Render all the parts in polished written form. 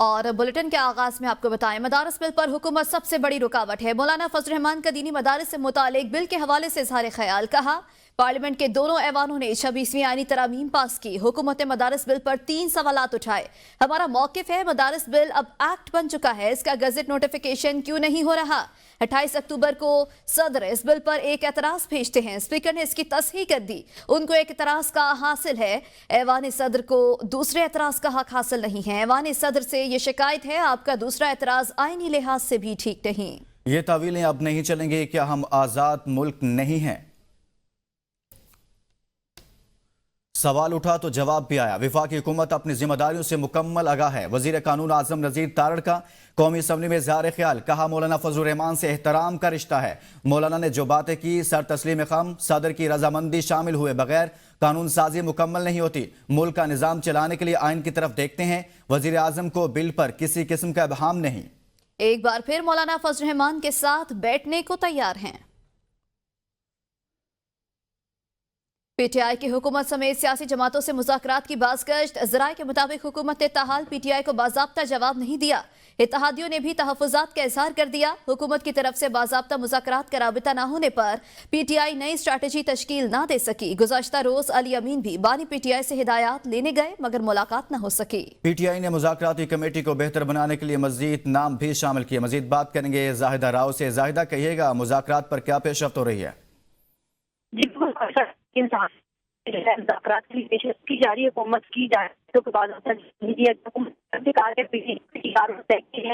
और बुलेटिन के आगाज में आपको बताएं, मदारस बिल पर हुकूमत सबसे बड़ी रुकावट है। मौलाना फजल रहमान का दीनी मदारस से मुतालिक बिल के हवाले से इजहार ख्याल। कहा, पार्लियामेंट के दोनों ऐवानों ने 26वीं आईनी तरामीम पास की। हुकूमत ने मदारस बिल पर 3 सवालात उठाए। हमारा मौकिफ है, मदारस बिल अब एक्ट बन चुका है, इसका गजट नोटिफिकेशन क्यों नहीं हो रहा। 28 अक्टूबर को सदर इस बिल पर एक एतराज भेजते हैं, स्पीकर ने इसकी तस्हीह कर दी। उनको एक एतराज का हासिल है, ऐवान सदर को दूसरे एतराज का हक हासिल नहीं है। ऐवान सदर से ये शिकायत है, आपका दूसरा एतराज आईनी लिहाज से भी ठीक नहीं। ये तावीलें अब नहीं चलेंगे, क्या हम आजाद मुल्क नहीं हैं? सवाल उठा तो जवाब भी आया। वफाकी हुकूमत अपनी जिम्मेदारियों से मुकम्मल आगाह है। वजीर कानून आजम नज़ीर तारड़ का कौमी असम्बली में इज़हार ख्याल। कहा, मौलाना फजल रहमान से एहतराम का रिश्ता है। मौलाना ने जो बातें की, सर तस्लीम खम सदर की रजामंदी शामिल हुए बगैर कानून साजी मुकम्मल नहीं होती। मुल्क का निज़ाम चलाने के लिए आइन की तरफ देखते हैं। वजीर आजम को बिल पर किसी किस्म का इबहाम नहीं। एक बार फिर मौलाना फजल रहमान के साथ बैठने को तैयार हैं। पीटीआई की हुकूमत समेत सियासी जमातों से मुज़ाकरात की बाज़गश्त। ज़राए के मुताबिक हुकूमत ने ताहाल पीटीआई को बाज़ाब्ता जवाब नहीं दिया। इत्तेहादियों ने भी तहफ़्फ़ुज़ात का इज़हार कर दिया। हुकूमत की तरफ से बाज़ाब्ता मुज़ाकरात का राबिता न होने पर पीटीआई नई स्ट्रैटेजी तश्कील न दे सकी। गुज़श्ता रोज़ अली अमीन भी बानी पीटीआई से हिदायत लेने गए, मगर मुलाकात न हो सकी। पीटीआई ने मुज़ाकराती कमेटी को बेहतर बनाने के लिए मज़ीद नाम भी शामिल किए। मज़ीद बात करेंगे जाहिदा राव से। जाहिदा, कहिएगा मुज़ाकरात पर क्या पेशरफ्त हो रही है? मुज़ाकरात की पेशकश की जा रही है, हुकूमत की जा रही है के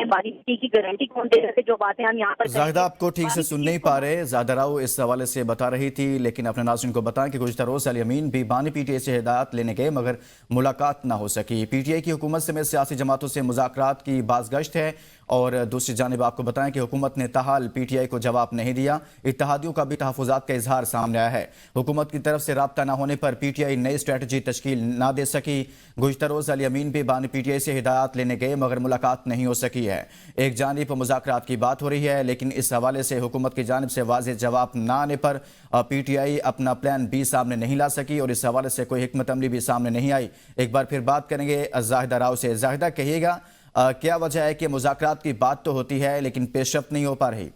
बाद की गारंटी कौन दे रहे, जो बातें हम यहाँ पर जाहिदा आपको ठीक से सुन नहीं पा रहे। जाहिदा राव इस हवाले से बता रही थी, लेकिन अपने नाज़रीन को बताएं कि गुज़श्ता रोज़ अली अमीन भी बानी पीटीआई से हिदायत लेने गए, मगर मुलाकात ना हो सकी। पीटीआई की हुकूमत समेत सियासी जमातों से मुज़ाकरात की बाज़गश्त है। और दूसरी जानिब आपको बताएं कि हुकूमत ने ताहाल पीटीआई को जवाब नहीं दिया। इत्तेहादियों का भी तहफ़्फ़ुज़ात का इजहार सामने आया है। हुकूमत की तरफ से राब्ता न होने पर पीटीआई नई स्ट्रैटेजी तश्कील ना दे सकी। गुज़श्ता रोज़ अली अमीन भी बानी पीटीआई से हिदायत लेने गए, मगर मुलाकात नहीं हो सकी है। एक जानिब मुज़ाकरात की बात हो रही है, लेकिन इस हवाले से हुकूमत की जानिब से वाज़ेह जवाब न आने पर पीटीआई अपना प्लान बी सामने नहीं ला सकी और इस हवाले से कोई हिकमत अमली भी सामने नहीं आई। एक बार फिर बात करेंगे जाहिदा राव से। जाहिदा, कहिएगा क्या वजह है कि मुज़ाकरात की बात तो होती है लेकिन पेशरफ्त नहीं हो पा रही?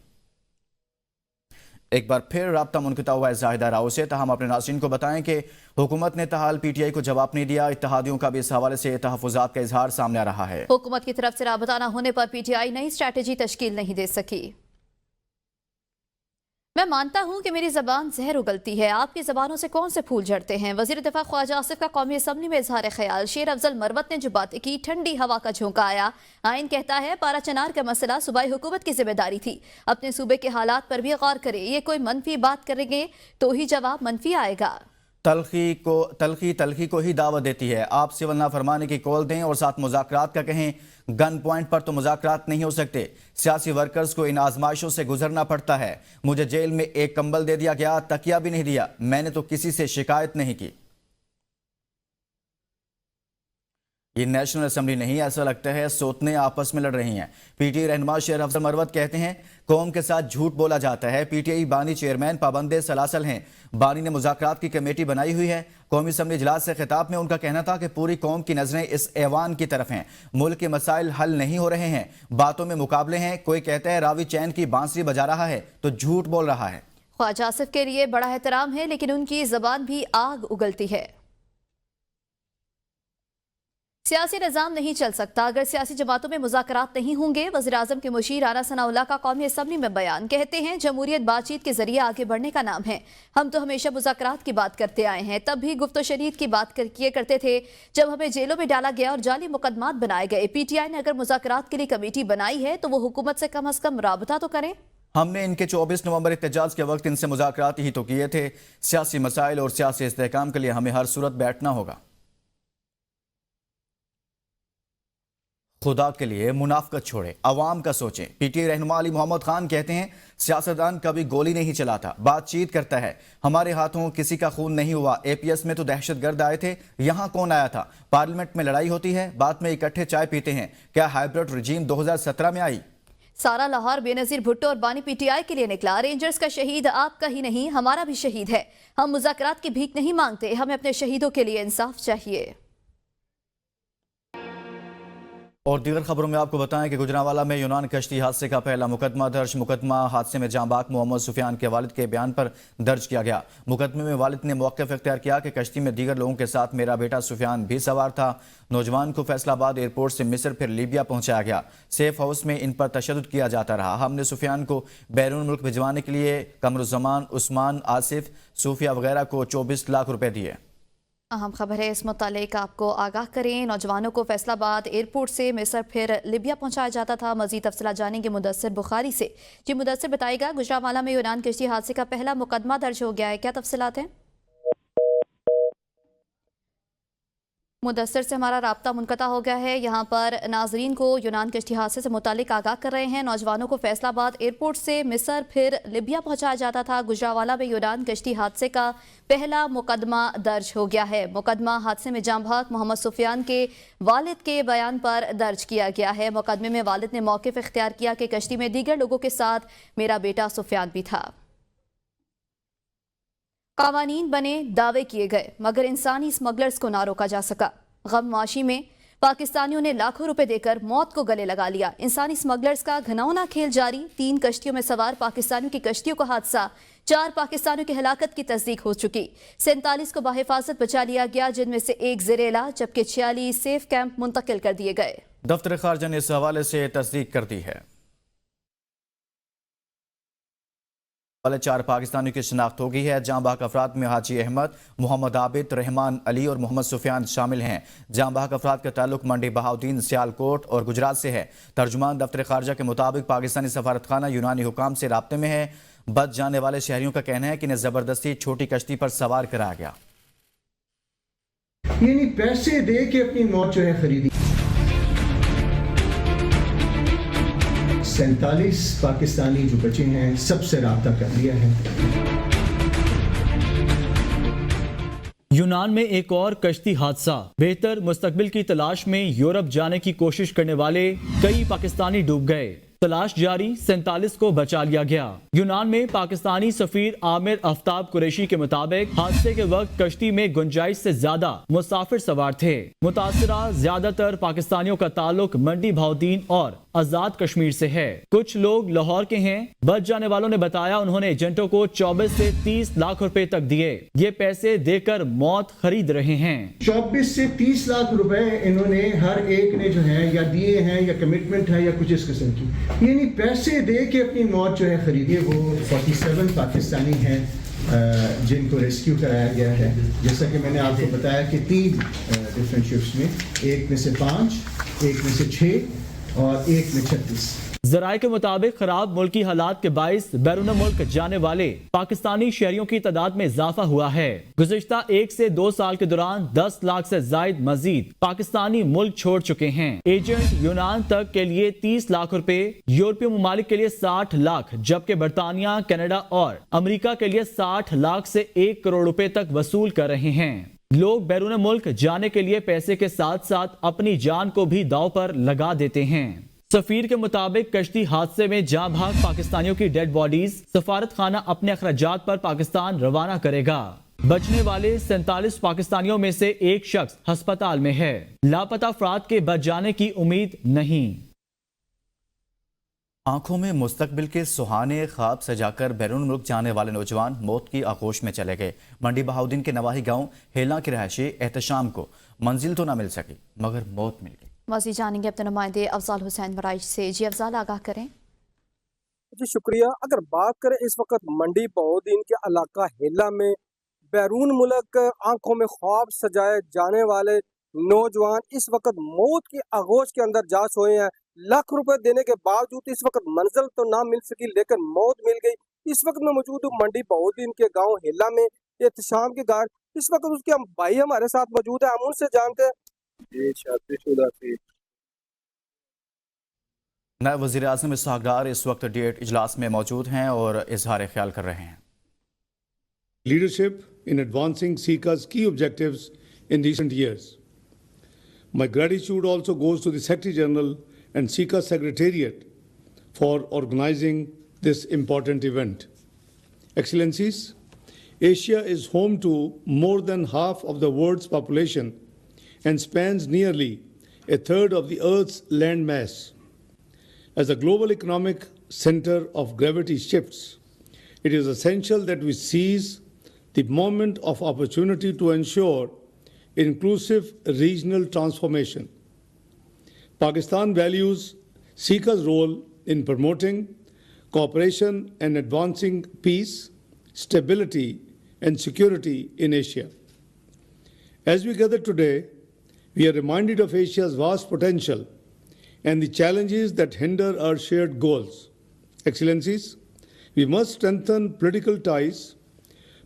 एक बार फिर राब्ता मुनक़ता हुआ है जाहिदा राव से। तो हम अपने नाज़रीन को बताएं कि हुकूमत ने ताहाल पीटीआई को जवाब नहीं दिया। इत्तेहादियों का भी इस हवाले से तहफ़्फ़ुज़ात का इजहार सामने आ रहा है। हुकूमत की तरफ से राबता न होने पर पीटीआई नई स्ट्रैटेजी तश्कील नहीं दे सकी। मैं मानता हूं कि मेरी जबान जहर उगलती है, आपकी जबानों से कौन से फूल झड़ते हैं। वजीर दिफा ख्वाजा आसिफ का कौमी असम्बली में इजहार ख्याल। शेर अफजल मरवत ने जो बातें की, ठंडी हवा का झोंका आया। आइन कहता है पारा चनार का मसला सूबाई हुकूमत की जिम्मेदारी थी, अपने सूबे के हालात पर भी गौर करे। ये कोई मनफी बात करेंगे तो ही जवाब मनफी आएगा। तलखी को ही दावत देती है। आप सिविल नाफरमानी की कॉल दें और साथ मुज़ाकरात का कहें। गन पॉइंट पर तो मुज़ाकरात नहीं हो सकते। सियासी वर्कर्स को इन आजमाइशों से गुजरना पड़ता है। मुझे जेल में एक कंबल दे दिया गया, तकिया भी नहीं दिया। मैंने तो किसी से शिकायत नहीं की। ये नेशनल असेंबली नहीं, ऐसा लगता है सोतने आपस में लड़ रही हैं। पीटीआई रहनुमा शेर अफजल मरवत कहते हैं कौम के साथ झूठ बोला जाता है। पीटीआई बानी चेयरमैन पाबंदे सलासल हैं। बानी ने मुज़ाकरात की कमेटी बनाई हुई है। कौमी असम्बली इजलास से खिताब में उनका कहना था कि पूरी कौम की नजरें इस ऐवान की तरफ हैं। मुल्क के मसाइल हल नहीं हो रहे हैं, बातों में मुकाबले हैं। कोई कहता है रावी चैन की बांसुरी बजा रहा है तो झूठ बोल रहा है। ख्वाजा आसिफ के लिए बड़ा एहतराम है, लेकिन उनकी जबान भी आग उगलती है। सियासी निज़ाम नहीं चल सकता अगर सियासी जमातों में मुज़ाकरात नहीं होंगे। वज़ीर आज़म के मुशीर राना सनाउल्लाह का कौमी असम्बली में बयान। कहते हैं जमहूरियत बातचीत के जरिए आगे बढ़ने का नाम है। हम तो हमेशा मुज़ाकरात की बात करते आए हैं, तब भी गुफ्त शरीयत की बात किए करते थे जब हमें जेलों में डाला गया और जाली मुकदमात बनाए गए। पीटीआई ने अगर मुज़ाकरात के लिए कमेटी बनाई है तो वो हुकूमत से कम अज़ कम राबता तो करें। हमने इनके 24 नवंबर एहतजाज के वक्त इनसे मुज़ाकरात ही तो किए थे। सियासी मसाइल और सियासी इस्तेहकाम के लिए हमें हर सूरत बैठना होगा। खुदा के लिए मुनाफकत छोड़े, अवाम का सोचें। पीटीआई रहनुमा अली मोहम्मद खान कहते हैं सियासतदान कभी गोली नहीं चलाता, बातचीत करता है। हमारे हाथों किसी का खून नहीं हुआ। एपीएस में तो दहशतगर्द आए थे, यहाँ कौन आया था? पार्लियामेंट में लड़ाई होती है, बाद में इकट्ठे चाय पीते हैं। क्या हाइब्रिड रजीम 2017 में आई? सारा लाहौर बेनजीर भुट्टो और बानी पीटीआई के लिए निकला। रेंजर्स का शहीद आपका ही नहीं हमारा भी शहीद है। हम मुज़ाकरात की भीख नहीं मांगते, हमें अपने शहीदों के लिए इंसाफ चाहिए। اور دیگر خبروں میں آپ کو بتائیں کہ گجرانوالہ میں یونان کشتی حادثے کا پہلا مقدمہ درج۔ مقدمہ حادثے میں جاں بحق محمد سفیان کے والد کے بیان پر درج کیا گیا۔ مقدمے میں والد نے موقف اختیار کیا کہ کشتی میں دیگر لوگوں کے ساتھ میرا بیٹا سفیان بھی سوار تھا۔ نوجوان کو فیصل آباد ایئرپورٹ سے مصر پھر لیبیا پہنچایا گیا۔ سیف ہاؤس میں ان پر تشدد کیا جاتا رہا۔ ہم نے سفیان کو بیرون ملک بھجوانے کے لیے قمرالزمان، عثمان، آصف، صوفیہ وغیرہ کو 24 لاکھ روپے دیے۔ اہم خبر ہے اس متعلق آپ کو آگاہ کریں۔ نوجوانوں کو فیصل آباد ایئرپورٹ سے مصر پھر لیبیا پہنچایا جاتا تھا۔ مزید تفصیلات جانیں گے مدثر بخاری سے۔ جی مدثر بتائے گا، گجرانوالہ میں یونان کشتی حادثے کا پہلا مقدمہ درج ہو گیا ہے، کیا تفصیلات ہیں؟ مدثر سے ہمارا رابطہ منقطع ہو گیا ہے۔ یہاں پر ناظرین کو یونان کشتی حادثے سے متعلق آگاہ کر رہے ہیں۔ نوجوانوں کو فیصل آباد ایئرپورٹ سے مصر پھر لیبیا پہنچایا جاتا تھا۔ گجرانوالہ میں یونان کشتی حادثے کا پہلا مقدمہ درج ہو گیا ہے۔ مقدمہ حادثے میں جاں بحق محمد سفیان کے والد کے بیان پر درج کیا گیا ہے۔ مقدمے میں والد نے موقف اختیار کیا کہ کشتی میں دیگر لوگوں کے ساتھ میرا بیٹا سفیان بھی تھا۔ قوانین بنے، دعوے کیے گئے، مگر انسانی اسمگلرز کو نہ روکا جا سکا۔ غم معاشی میں پاکستانیوں نے لاکھوں روپے دے کر موت کو گلے لگا لیا۔ انسانی اسمگلرز کا گھناؤنا کھیل جاری۔ 3 کشتیوں میں سوار پاکستانیوں کی کشتیوں کا حادثہ، 4 پاکستانیوں کی ہلاکت کی تصدیق ہو چکی۔ 47 کو بحفاظت بچا لیا گیا، جن میں سے 1 زیر علاج جبکہ 46 سیف کیمپ منتقل کر دیے گئے۔ دفتر خارجہ نے اس حوالے سے تصدیق کر دی ہے۔ 4 پاکستانیوں کی شناخت ہو گئی ہے۔ جاں بحق افراد میں حاجی احمد، محمد عابد، رحمان علی اور محمد سفیان شامل ہیں۔ جاں بحق افراد کا تعلق منڈی بہاؤدین، سیالکوٹ اور گجرات سے ہے۔ ترجمان دفتر خارجہ کے مطابق پاکستانی سفارتخانہ یونانی حکام سے رابطے میں ہے۔ بچ جانے والے شہریوں کا کہنا ہے کہ انہیں زبردستی چھوٹی کشتی پر سوار کرایا گیا۔ یعنی پیسے دے کے اپنی موت جو ہے خریدی۔ 47 پاکستانی جو بچے ہیں سب سے رابطہ کر لیا ہے۔ یونان میں ایک اور کشتی حادثہ۔ بہتر مستقبل کی تلاش میں یورپ جانے کی کوشش کرنے والے کئی پاکستانی ڈوب گئے۔ تلاش جاری، 47 کو بچا لیا گیا۔ یونان میں پاکستانی سفیر عامر آفتاب قریشی کے مطابق حادثے کے وقت کشتی میں گنجائش سے زیادہ مسافر سوار تھے۔ متاثرہ زیادہ تر پاکستانیوں کا تعلق منڈی بہاؤدین اور آزاد کشمیر سے ہے۔ کچھ لوگ لاہور کے ہیں۔ بچ جانے والوں نے بتایا انہوں نے ایجنٹوں کو 24 سے 30 لاکھ روپے تک دیے۔ یہ پیسے دے کر موت خرید رہے ہیں۔ 24 سے 30 لاکھ روپے انہوں نے ہر ایک نے جو ہے یا دیے ہیں یا کمٹمنٹ ہے یا کچھ اس قسم کی، یعنی پیسے دے کے اپنی موت جو ہے خریدی۔ وہ 47 پاکستانی ہیں جن کو ریسکیو کرایا گیا ہے۔ جیسا کہ میں نے آپ کو بتایا کہ 3 ڈفرینٹ شپس میں، ایک میں سے 5، ایک میں سے 6 اور ایک میں 36۔ ذرائع کے مطابق خراب ملکی حالات کے باعث بیرون ملک جانے والے پاکستانی شہریوں کی تعداد میں اضافہ ہوا ہے۔ گزشتہ 1 سے 2 سال کے دوران 10 لاکھ سے زائد مزید پاکستانی ملک چھوڑ چکے ہیں۔ ایجنٹ یونان تک کے لیے 30 لاکھ روپے، یورپی ممالک کے لیے 60 لاکھ، جبکہ برطانیہ، کینیڈا اور امریکہ کے لیے 60 لاکھ سے 1 کروڑ روپے تک وصول کر رہے ہیں۔ لوگ بیرون ملک جانے کے لیے پیسے کے ساتھ ساتھ اپنی جان کو بھی داؤ پر لگا دیتے ہیں۔ سفیر کے مطابق کشتی حادثے میں جاں بحق پاکستانیوں کی ڈیڈ باڈیز سفارت خانہ اپنے اخراجات پر پاکستان روانہ کرے گا۔ بچنے والے 47 پاکستانیوں میں سے 1 شخص ہسپتال میں ہے۔ لاپتہ افراد کے بچ جانے کی امید نہیں۔ آنکھوں میں مستقبل کے سہانے خواب سجا کر بیرون ملک جانے والے نوجوان موت کی آغوش میں چلے گئے۔ منڈی بہاؤدین کے نواحی گاؤں ہیلا کے رہائشی احتشام کو منزل تو نہ مل سکی مگر موت مل گئی۔ مزید جانیں گے اپنے نمائندے افضال حسین ورائش سے۔ جی افضال، آگاہ کریں۔ جی شکریہ۔ اگر بات کریں اس وقت منڈی بہاؤدین کے علاقہ ہیلا میں بیرون ملک آنکھوں میں خواب سجائے جانے والے نوجوان اس وقت موت کی آغوش کے اندر جا سوئے ہیں۔ لاکھ روپے دینے کے باوجود اس وقت منزل تو نہ مل سکی لیکن موت مل گئی۔ اس وقت میں موجود ہوں منڈی بہاؤدین کے گاؤں ہیلا میں، احتشام کے گھر۔ اس وقت اس کے بھائی ہمارے ساتھ موجود ہیں، ہم ان سے جانتے ہیں۔ جی شادی شدہ تھی۔ نائب وزیر اعظم اسحاق ڈار اس وقت ڈیٹ اجلاس میں موجود ہیں اور اظہار خیال کر رہے ہیں۔ Leadership in advancing SICA's key objectives in recent years. My gratitude also goes to the Secretary General and SICA Secretariat for organizing this important event. Excellencies, Asia is home to more than half of the world's population and spans nearly a third of the Earth's land mass. As the global economic center of gravity shifts, it is essential that we seize the moment of opportunity to ensure inclusive regional transformation. Pakistan values SICA's role in promoting cooperation and advancing peace, stability, and security in Asia. As we gather today, we are reminded of Asia's vast potential and the challenges that hinder our shared goals. Excellencies, we must strengthen political ties,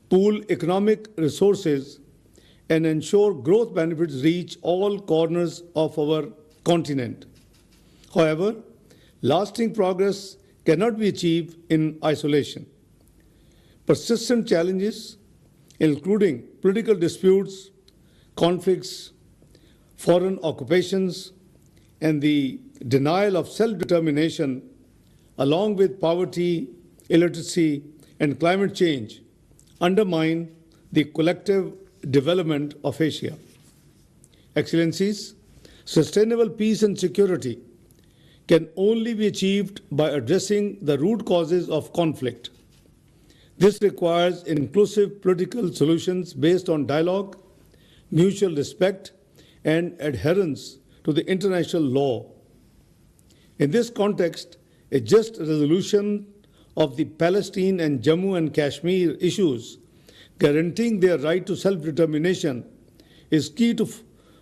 pool economic resources, and ensure growth benefits reach all corners of our continent. However, lasting progress cannot be achieved in isolation. Persistent challenges, including political disputes, conflicts, foreign occupations, and the denial of self-determination, along with poverty, illiteracy, and climate change, undermine the collective development of Asia. Excellencies, sustainable peace and security can only be achieved by addressing the root causes of conflict. This requires inclusive political solutions based on dialogue, mutual respect, and adherence to the international law. In this context, a just resolution of the Palestine and Jammu and Kashmir issues, guaranteeing their right to self-determination, is key to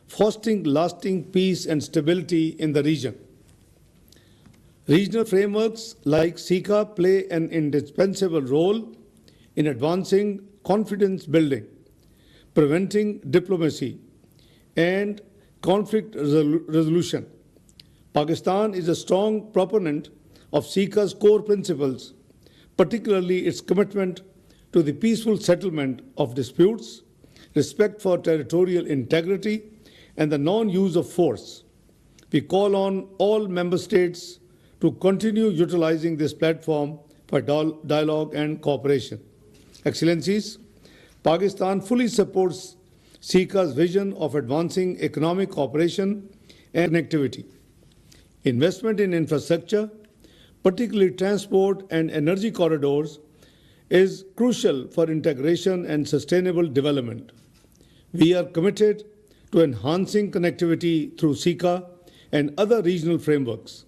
fostering lasting peace and stability in the region. Regional frameworks like SICA play an indispensable role in advancing confidence building, preventing diplomacy, and conflict resolution. Pakistan is a strong proponent of SICA's core principles, particularly its commitment to the peaceful settlement of disputes, respect for territorial integrity, and the non-use of force. We call on all member states to continue utilizing this platform for dialogue and cooperation. Excellencies, Pakistan fully supports SICA's vision of advancing economic cooperation and connectivity. Investment in infrastructure, particularly transport and energy corridors, is crucial for integration and sustainable development. We are committed to enhancing connectivity through SICA and other regional frameworks.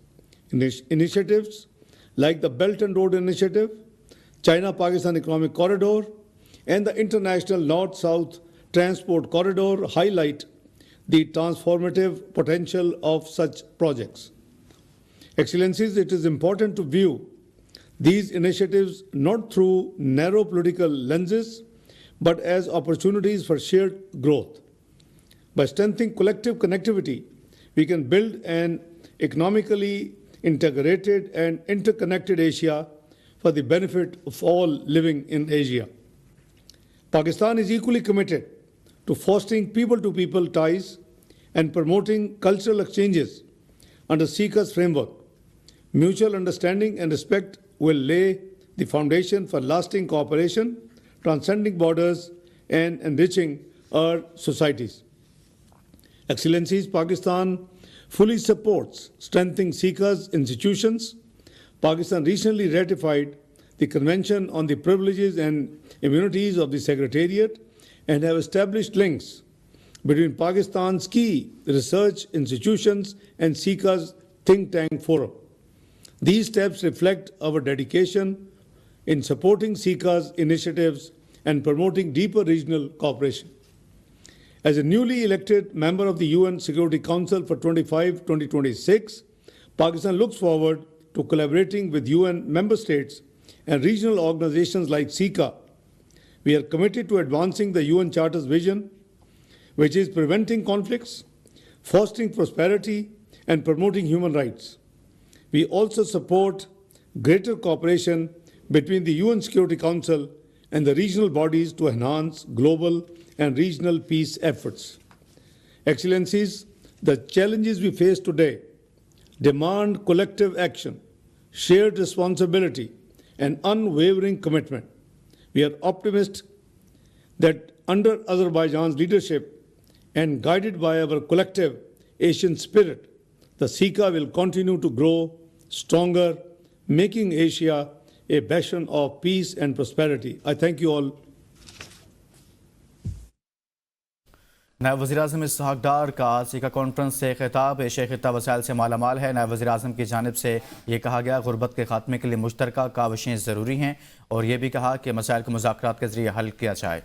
Initiatives like the Belt and Road Initiative, China-Pakistan Economic Corridor, and the International North-South Transport Corridor highlight the transformative potential of such projects. Excellencies, it is important to view these initiatives not through narrow political lenses, but as opportunities for shared growth. By strengthening collective connectivity, we can build an economically integrated and interconnected Asia for the benefit of all living in Asia. Pakistan is equally committed to fostering people-to-people ties and promoting cultural exchanges under SICA's framework. Mutual understanding and respect will lay the foundation for lasting cooperation, transcending borders, and enriching our societies. Excellencies, Pakistan fully supports strengthening SICA's institutions. Pakistan recently ratified the Convention on the Privileges and Immunities of the Secretariat and have established links between Pakistan's key research institutions and SICA's think tank forum. These steps reflect our dedication in supporting SICA's initiatives and promoting deeper regional cooperation. As a newly elected member of the UN Security Council for 2025-2026, Pakistan looks forward to collaborating with UN member states and regional organizations like SICA. We are committed to advancing the UN Charter's vision, which is preventing conflicts, fostering prosperity, and promoting human rights. We also support greater cooperation between the UN Security Council and the regional bodies to enhance global and regional peace efforts. Excellencies, the challenges we face today demand collective action, shared responsibility, and unwavering commitment. We are optimistic that under Azerbaijan's leadership and guided by our collective Asian spirit, the SICA will continue to grow stronger, making Asia a bastion of peace and prosperity. I thank you all. नायब वज़ीर-ए-आज़म इसहाक़ डार का caeca conference से खिताब Asia खित्ता वसाइल से मालामाल है। नायब वज़ीर-ए-आज़म की जानिब से ये कहा गया गुर्बत के खात्मे के लिए मुश्तरका काविशें ज़रूरी हैं और ये भी कहा कि मसाइल को मुज़ाकरात के ज़रिए हल किया जाए।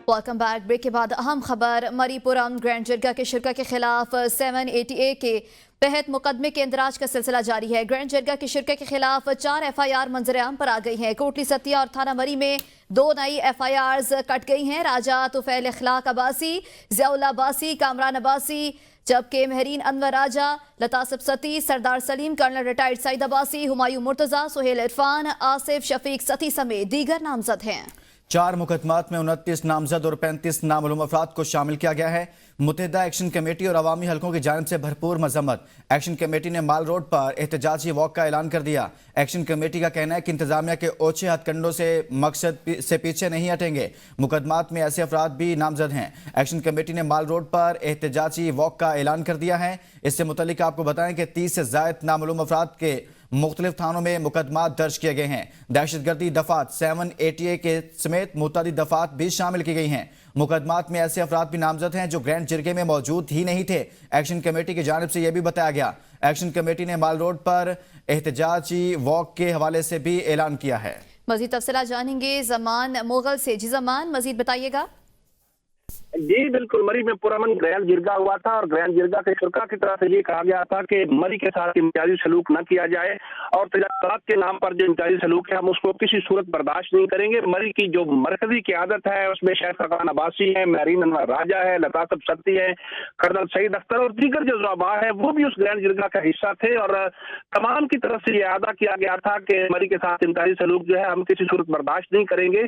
Welcome back. ब्रेक के बाद अहम खबर, मरीपुरम ग्रैंड जिरगा के शिरका के खिलाफ 780A के तहत मुकदमे के इंदराज का सिलसिला जारी है। ग्रैंड जिरगा के शिरका के खिलाफ 4 FIR मंजर-ए-आम पर आ गई हैं। कोटली सतिया और थाना मरी में 2 नई FIRs कट गई हैं। राजा तुफैल इखलाक अब्बासी, ज़ियाउल अब्बासी, कामरान अब्बासी, जबकि महरीन अनवर राजा, लतासब सती, सरदार सलीम, कर्नल रिटायर्ड सईद अब्बासी, हुमायूं मुर्तज़ा, सुहेल इरफान, आसिफ शफीक सती समेत दीगर नामजद हैं। 4 मुकदमात में 29 नामजद और 35 नामालूम अफराद को शामिल किया गया है। मुत्तहिदा एक्शन कमेटी और अवामी हलकों की जानिब से भरपूर मजम्मत। एक्शन कमेटी ने माल रोड पर एहतजाजी वॉक का ऐलान कर दिया। एक्शन कमेटी का कहना है कि इंतजामिया के ओछे हथकंडों से मकसद से पीछे नहीं हटेंगे। मुकदमात में ऐसे अफराद भी नामजद हैं। एक्शन कमेटी ने माल रोड पर एहतजाजी वॉक का ऐलान कर दिया है। इससे मुतल्लिक आपको बताएं कि 30 से ज़ायद नामालूम अफराद के मुख्तलिफ थानों में मुकदमात दर्ज किए गए हैं। दहशतगर्दी दफात 780A के समेत मुतअद्दिद दफात भी शामिल की गई हैं। मुकदमात में ऐसे अफराद भी नामजद हैं जो ग्रैंड जिरगे में मौजूद ही नहीं थे। एक्शन कमेटी की जानिब से यह भी बताया गया। एक्शन कमेटी ने माल रोड पर एहतजाजी वॉक के हवाले से भी ऐलान किया है। मजीद तफसीलात जानेंगे जमान मुगल से। जी जमान, मजीद बताइएगा। जी बिल्कुल, मरी में पुरअमन ग्रैंड जिरगा हुआ था और ग्रैंड जिरगा के शुरा की तरफ से ये कहा गया था कि मरी के साथ इम्तियाजी सलूक न किया जाए और तजारत के नाम पर जो इम्तियाजी सलूक है हम उसको किसी सूरत बर्दाश्त नहीं करेंगे। मरी की जो मरकजी क़यादत है उसमें शेख खकान अब्बासी है, महरीन अनवर राजा है, लतासब सती है, कर्नल सईद अख्तर और दीगर जो ज़ुआबा है वो भी उस ग्रैंड जिरगा का हिस्सा थे और तमाम की तरफ से ये अदा किया गया था कि मरी के साथ इम्तियाजी सलूक जो है हम किसी सूरत बर्दाश्त नहीं करेंगे।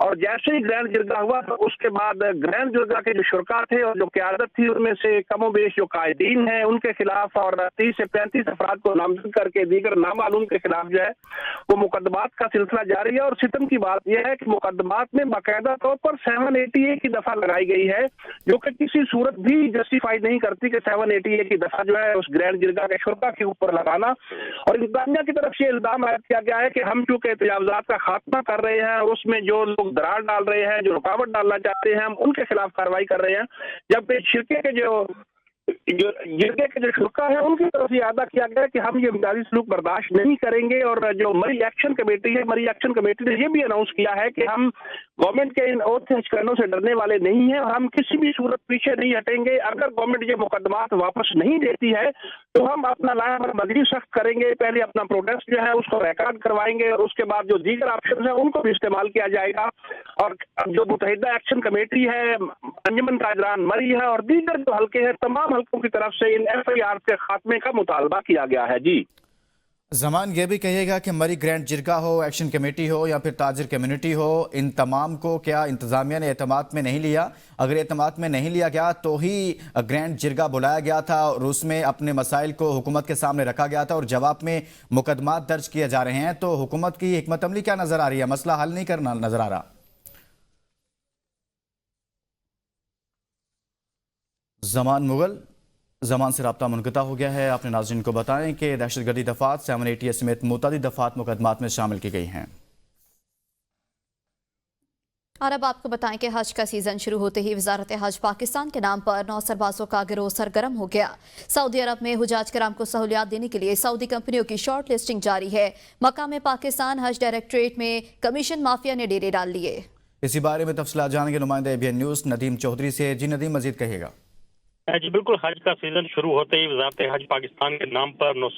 और जैसे ही ग्रैंड जिरगा हुआ तो उसके बाद ग्रैंड जिरगा के जो शुरा थे और जो क़यादत थी उनमें से कमो बेश जो कायदीन हैं उनके खिलाफ और 30 से 35 अफराद को नामजद करके दीगर नामालूम के खिलाफ जो है वो मुकदमात का सिलसिला जारी है। और सितम की बात यह है कि मुकदमात में बाकायदा तौर पर 780A की दफा लगाई गई है जो कि किसी सूरत भी जस्टिफाई नहीं करती कि 780A की दफा जो है उस ग्रैंड जिरगा के शुरा के ऊपर लगाना। और इंतजामिया की तरफ से इल्जाम आयद किया गया है कि हम चूंकि तजावुज़ात का खात्मा कर रहे हैं और उसमें जो लोग दरार डाल रहे हैं, जो रुकावट डालना चाहते हैं, हम उनके खिलाफ कार्रवाई कर रहे हैं। जबकि शिरके के जो जिरगे के जो शुरा है उनकी तरफ से अदा किया गया कि हम ये इम्तियाजी सलूक बर्दाश्त नहीं करेंगे। और जो मरी एक्शन कमेटी है, मरी एक्शन कमेटी ने ये भी अनाउंस किया है कि हम गवर्नमेंट के इन ओथ हचकंडों से डरने वाले नहीं हैं और हम किसी भी सूरत पीछे नहीं हटेंगे। अगर गवर्नमेंट ये मुकदमात वापस नहीं देती है तो हम अपना लाया पर मजीद सख्त करेंगे। पहले अपना प्रोटेस्ट जो है उसको रिकॉर्ड करवाएंगे और उसके बाद जो दीगर ऑप्शन है उनको भी इस्तेमाल किया जाएगा। और जो मुत्तहिदा एक्शन कमेटी है, अंजुमन कायदरान मरी है और दीगर जो हल्के हैं तमाम हल्कों की तरफ से इन FIR के खात्मे का मुतालबा किया गया है। जी जमान, ये भी कहिएगा कि मरी ग्रैंड जिरगा हो, एक्शन कमेटी हो या फिर ताजिर कम्युनिटी हो, इन तमाम को क्या इंतजामिया ने एतमाद में नहीं लिया? अगर एतमाद में नहीं लिया गया तो ही ग्रैंड जिरगा बुलाया गया था और उसमें अपने मसाइल को हुकूमत के सामने रखा गया था और जवाब में मुकदमात दर्ज किए जा रहे हैं। तो हुकूमत की हिकमत अमली क्या नजर आ रही है? मसला हल नहीं करना नजर आ रहा। जमान मुगल, जमान से रब्ता मुनक़ता हो गया है। अपने नाज़रीन को बताएं कि दहशतगर्दी दफात 780A समेत मुतअद्दिद दफात मुकदमात में शामिल की गई हैं। और अब आपको बताएं कि हज का सीजन शुरू होते ही वजारत हज पाकिस्तान के नाम पर 9 सरबाजों का गिरोह सरगर्म हो गया। सऊदी अरब में हुजाज कराम को सहूलियात देने के लिए सऊदी कंपनियों की शॉर्ट लिस्टिंग जारी है। मक्का में पाकिस्तान हज डायरेक्टरेट में कमीशन माफिया ने डेरे डाल लिए। इसी बारे में तफसीलात जानेंगे नुमाइंदा ABN न्यूज़ नदीम चौधरी से। जी नदीम, मजीद कहिएगा। जी बिल्कुल, हज का सीजन शुरू होते ही वजारत हज पाकिस्तान के नाम पर 9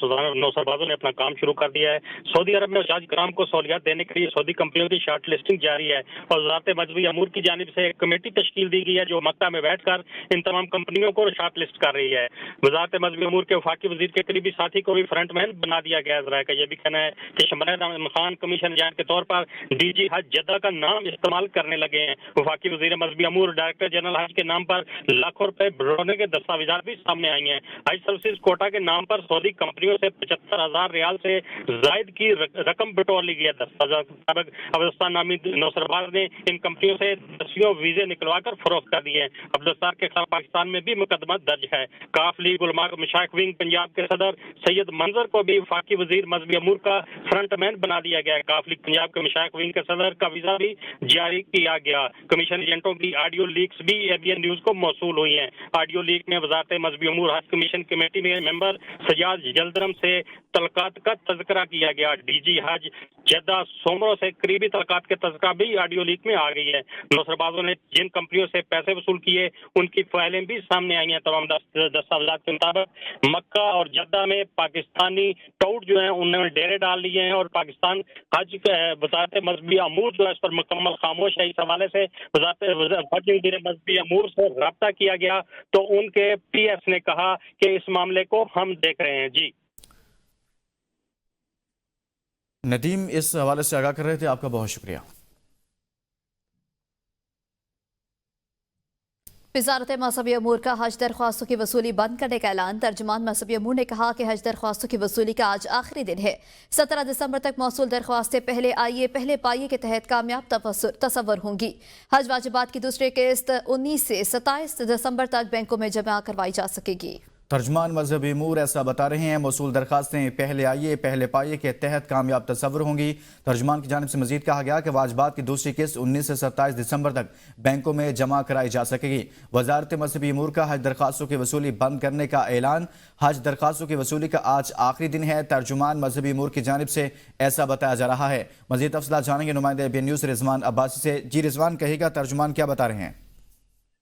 सरबाजों ने अपना काम शुरू कर दिया है। सऊदी अरब में हुजाज कराम को सहूलियत देने के लिए सऊदी कंपनियों की शॉर्ट लिस्टिंग जारी है और वजारत मजहबी अमूर की जानिब से एक कमेटी तश्कील दी गई है जो मक्का में बैठकर इन तमाम कंपनियों को शॉर्ट लिस्ट कर रही है। वजारत मजहबी अमूर के वफाकी वजीर के करीबी साथी को भी फ्रंट मैन बना दिया गया। जरा का यह भी कहना है कि शमरान खान कमीशन एजेंट के तौर पर DG हज जद्दा का नाम इस्तेमाल करने लगे हैं। वफाकी वजीर मजहबी अमूर डायरेक्टर जनरल हज के नाम पर लाखों रुपए भरने के दस्तावेजात भी सामने आई हैं। हज सर्विसेज कोटा के नाम पर सऊदी कंपनियों से 75,000 रियाल से जायद की रकम बटोर ली गई है। अब्दुलस्तार नामी नौसरबाज ने इन कंपनियों से दसियों वीजे निकलवाकर फरोख्त कर दिए हैं। अब्दुलस्तार के खिलाफ पाकिस्तान में भी मुकदमा दर्ज है। काफ लीग उलमा मशाइख विंग पंजाब के सदर सैयद मंजर को भी वफाकी वजीर मजहबी अमूर का फ्रंटमैन बना दिया गया है। काफ लीग पंजाब के मशाइख विंग के सदर का वीजा भी जारी किया गया। कमीशन एजेंटों की ऑडियो लीक्स भी एबीएन न्यूज को मौसूल हुई हैं। ऑडियो लीक में वजारत मजहबी अमूर हज कमीशन कमेटी में मेंबर सजाद जल्दरम से तलकात का तज़किरा किया गया। डीजी हज जद्दा सोमरो से करीबी तलकात के तज़किरा भी ऑडियो लीक में आ गई है। नौसरबाजों ने जिन कंपनियों से पैसे वसूल किए उनकी फाइलें भी सामने आई हैं। तमाम दस्तावेजात के मुताबिक मक्का और जद्दा में पाकिस्तानी टाउट जो हैं उन्होंने डेरे डाल लिए हैं और पाकिस्तान हज वजारत मजहबी अमूर जो है इस पर मुकम्मल खामोश है। इस हवाले से वजारत मजहबी अमूर से रब्ता किया गया तो उनके पीएस ने कहा कि इस मामले को हम देख रहे हैं। जी नदीम इस हवाले से आगाह कर रहे थे, आपका बहुत शुक्रिया। वज़ारत मजहबी अमूर का हज दरख्वास्तों की वसूली बंद करने का ऐलान। तर्जुमान मजहबी अमूर ने कहा कि हज दरख्वास्तों की वसूली का आज आखिरी दिन है। 17 दिसंबर तक मौसूल दरख्वास्तें पहले आइए पहले पाइए के तहत कामयाब तसव्वुर होंगी। हज वाजिबात की दूसरी किस्त 19 से 27 दिसंबर तक बैंकों में जमा करवाई जा सकेगी। तर्जुमान मजहबी अमूर ऐसा बता रहे हैं, मौसूल दरखास्तें पहले आइए पहले पाइए के तहत कामयाब तसव्वुर होंगी। तर्जुमान की जानिब से मजीद कहा गया कि वाजिबात की दूसरी किस्त 19 से 27 दिसंबर तक बैंकों में जमा कराई जा सकेगी। वजारत मजहबी अमूर का हज दरखास्तों की वसूली बंद करने का ऐलान। हज दरखास्तों की वसूली का आज आखिरी दिन है। तर्जुमान मजहबी अमूर की जानिब से ऐसा बताया जा रहा है। मजीद तफसीलात जानेंगे नुमाइंदे एबीएन न्यूज़ रिजवान अब्बासी से। जी रिजवान, कहिएगा तर्जुमान क्या बता रहे हैं?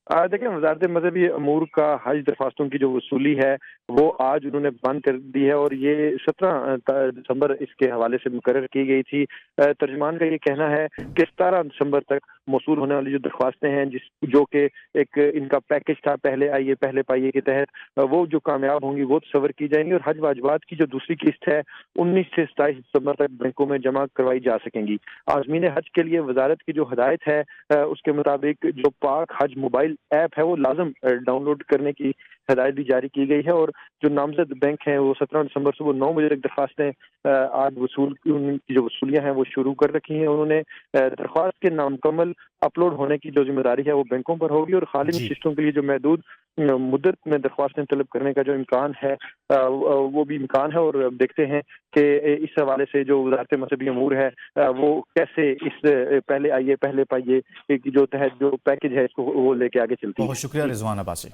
देखिए, वजारत मजहबी अमूर का हज दरख्वास्तों की जो वसूली है वो आज उन्होंने बंद कर दी है और ये 17 दिसंबर इसके हवाले से मुकर्रर की गई थी। तर्जुमान का ये कहना है कि 17 दिसंबर तक मौसूल होने वाली जो दरख्वास्तें हैं जो कि एक इनका पैकेज था पहले आइए पहले पाइए के तहत, वो जो कामयाब होंगी वो तसव्वुर की जाएंगी और हज वाजिबात की जो दूसरी किस्त है 19 से 27 दिसंबर तक बैंकों में जमा करवाई जा सकेंगी। आज़मीन हज के लिए वजारत की जो हदायत है उसके मुताबिक जो पाक हज मोबाइल ऐप है वो लाजम डाउनलोड करने की हदायत भी जारी की गई है और जो नामजद बैंक हैं वो 17 दिसंबर सुबह 9 बजे तक दरख्वास्तें आज उनकी जो वसूलियाँ हैं वो शुरू कर रखी हैं। उन्होंने दरख्वास्त के नामुकम्मल अपलोड होने की जो जिम्मेदारी है वो बैंकों पर होगी और खाली नशिस्तों के लिए जो महदूद मुद्दत में दरख्वास्तें तलब करने का जो इम्कान है वो भी इम्कान है। और देखते हैं कि इस हवाले से जो वज़ारत मजहबी अमूर है वो कैसे इस पहले आइए पहले पाइए की जो तहत जो पैकेज है इसको वो लेके आगे चलती है। बहुत शुक्रिया रिजवान अब्बासी।